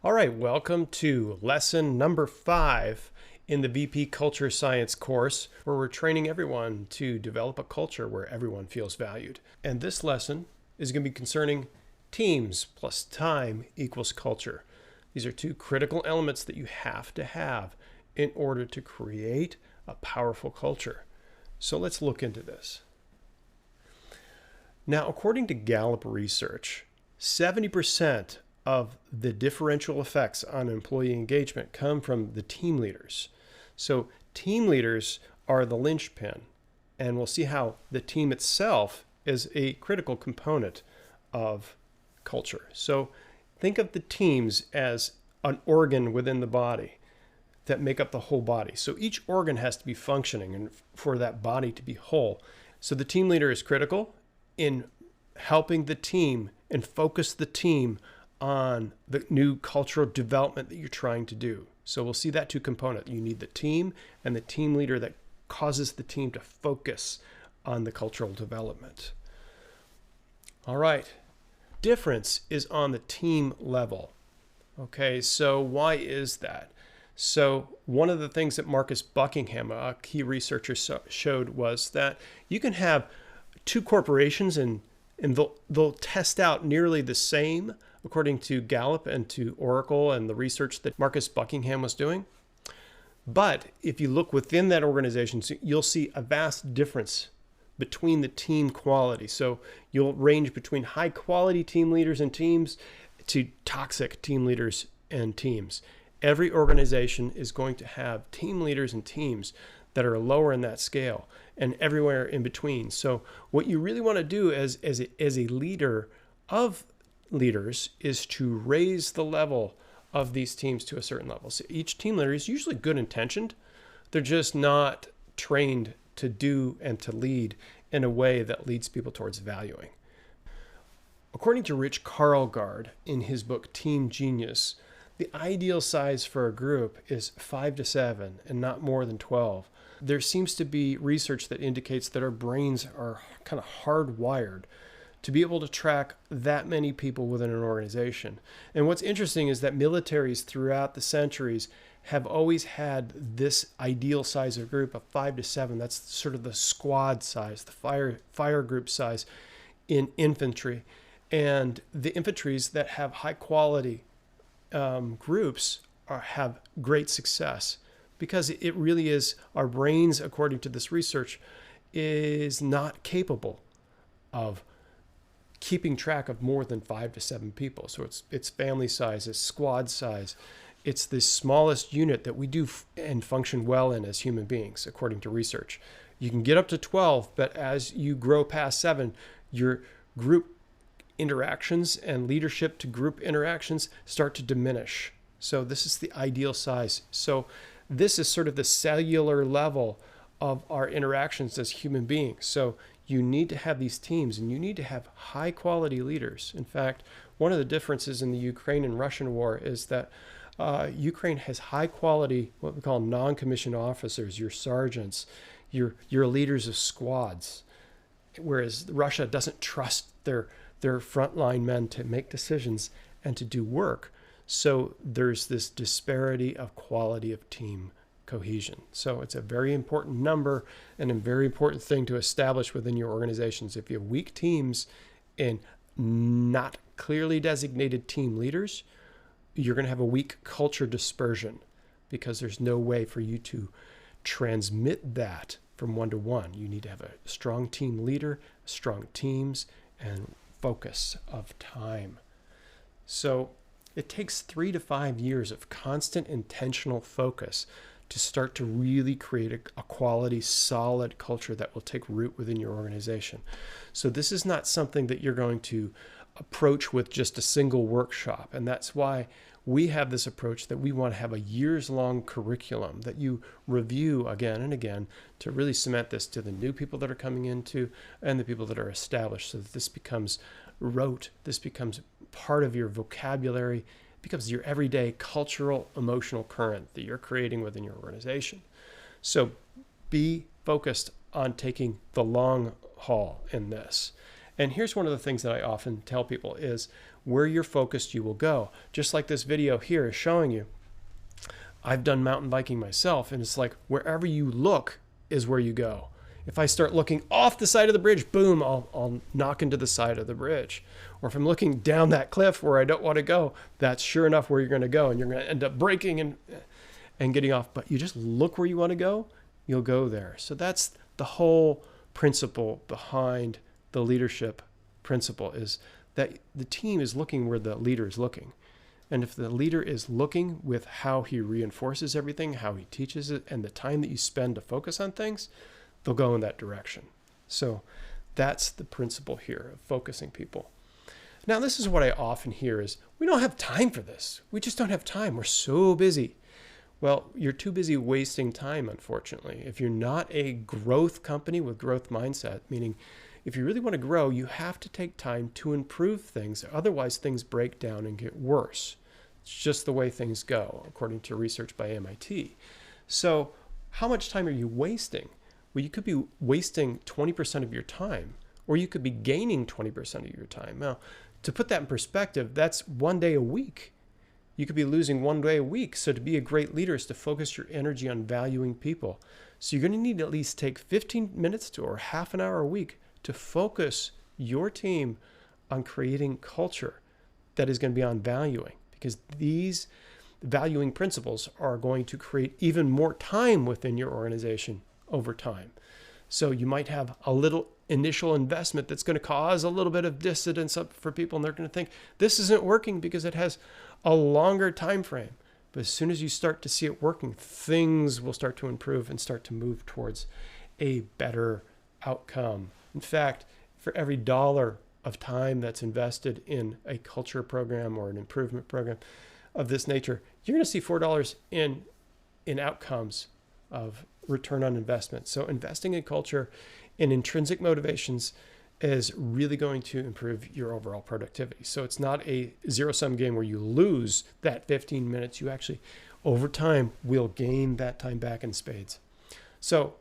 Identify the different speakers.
Speaker 1: All right, welcome to lesson number 5 in the VP Culture Science course, where we're training everyone to develop a culture where everyone feels valued. And this lesson is going to be concerning teams plus time equals culture. These are two critical elements that you have to have in order to create a powerful culture. So let's look into this. Now, according to Gallup research, 70% of the differential effects on employee engagement come from the team leaders. So team leaders are the linchpin, and we'll see how the team itself is a critical component of culture. So think of the teams as an organ within the body that make up the whole body. So each organ has to be functioning and for that body to be whole. So the team leader is critical in helping the team and focus the team on the new cultural development that you're trying to do. So we'll see that two component. You need the team and the team leader that causes the team to focus on the cultural development. All right. Difference is on the team level. Okay, so why is that? So one of the things that Marcus Buckingham, a key researcher, showed was that you can have two corporations and they'll test out nearly the same according to Gallup and to Oracle and the research that Marcus Buckingham was doing. But if you look within that organization, you'll see a vast difference between the team quality. So you'll range between high quality team leaders and teams to toxic team leaders and teams. Every organization is going to have team leaders and teams that are lower in that scale and everywhere in between. So what you really want to do as a leader of leaders is to raise the level of these teams to a certain level. So each team leader is usually good intentioned. They're just not trained to do and to lead in a way that leads people towards valuing. According to Rich Karlgaard in his book Team Genius, the ideal size for a group is 5 to 7 and not more than 12. There seems to be research that indicates that our brains are kind of hardwired to be able to track that many people within an organization. And what's interesting is that militaries throughout the centuries have always had this ideal size of group of 5 to 7. That's sort of the squad size, the fire group size in infantry. And the infantries that have high quality groups have great success because it really is, our brains, according to this research, is not capable of keeping track of more than 5 to 7 people. So it's family size, it's squad size. It's the smallest unit that we do and function well in as human beings, according to research. You can get up to 12, but as you grow past 7, your group interactions and leadership to group interactions start to diminish. So this is the ideal size. So this is sort of the cellular level of our interactions as human beings. So you need to have these teams and you need to have high quality leaders. In fact, one of the differences in the Ukraine and Russian war is that Ukraine has high quality, what we call non-commissioned officers, your sergeants, your leaders of squads, whereas Russia doesn't trust their frontline men to make decisions and to do work. So there's this disparity of quality of team cohesion. So it's a very important number and a very important thing to establish within your organizations. If you have weak teams and not clearly designated team leaders, you're going to have a weak culture dispersion because there's no way for you to transmit that from one to one. You need to have a strong team leader, strong teams, and focus of time. So it takes 3 to 5 years of constant intentional focus to start to really create a quality, solid culture that will take root within your organization. So this is not something that you're going to approach with just a single workshop. And that's why we have this approach that we want to have a years-long curriculum that you review again and again to really cement this to the new people that are coming into and the people that are established, so that this becomes rote, this becomes part of your vocabulary, becomes your everyday cultural, emotional current that you're creating within your organization. So be focused on taking the long haul in this. And here's one of the things that I often tell people is where you're focused, you will go. Just like this video here is showing you. I've done mountain biking myself, and it's like wherever you look is where you go. If I start looking off the side of the bridge, boom, I'll knock into the side of the bridge. Or if I'm looking down that cliff where I don't want to go, that's sure enough where you're going to go, and you're going to end up braking and getting off. But you just look where you want to go, you'll go there. So that's the whole principle behind the leadership principle, is that the team is looking where the leader is looking. And if the leader is looking with how he reinforces everything, how he teaches it, and the time that you spend to focus on things, they'll go in that direction. So that's the principle here of focusing people. Now, this is what I often hear is, we don't have time for this. We just don't have time. We're so busy. Well, you're too busy wasting time, unfortunately. If you're not a growth company with growth mindset, meaning if you really want to grow, you have to take time to improve things. Otherwise, things break down and get worse. It's just the way things go, according to research by MIT. So how much time are you wasting? Well, you could be wasting 20% of your time, or you could be gaining 20% of your time. Now, to put that in perspective, that's 1 day a week. You could be losing 1 day a week. So to be a great leader is to focus your energy on valuing people. So you're going to need to at least take 15 minutes or half an hour a week to focus your team on creating culture that is going to be on valuing, because these valuing principles are going to create even more time within your organization over time. So you might have a little initial investment that's going to cause a little bit of dissidence up for people, and they're going to think this isn't working because it has a longer time frame. But as soon as you start to see it working, things will start to improve and start to move towards a better outcome. In fact, for every dollar of time that's invested in a culture program or an improvement program of this nature, you're going to see $4 in outcomes of return on investment. So investing in culture and intrinsic motivations is really going to improve your overall productivity. So it's not a zero-sum game where you lose that 15 minutes. You actually, over time, will gain that time back in spades. So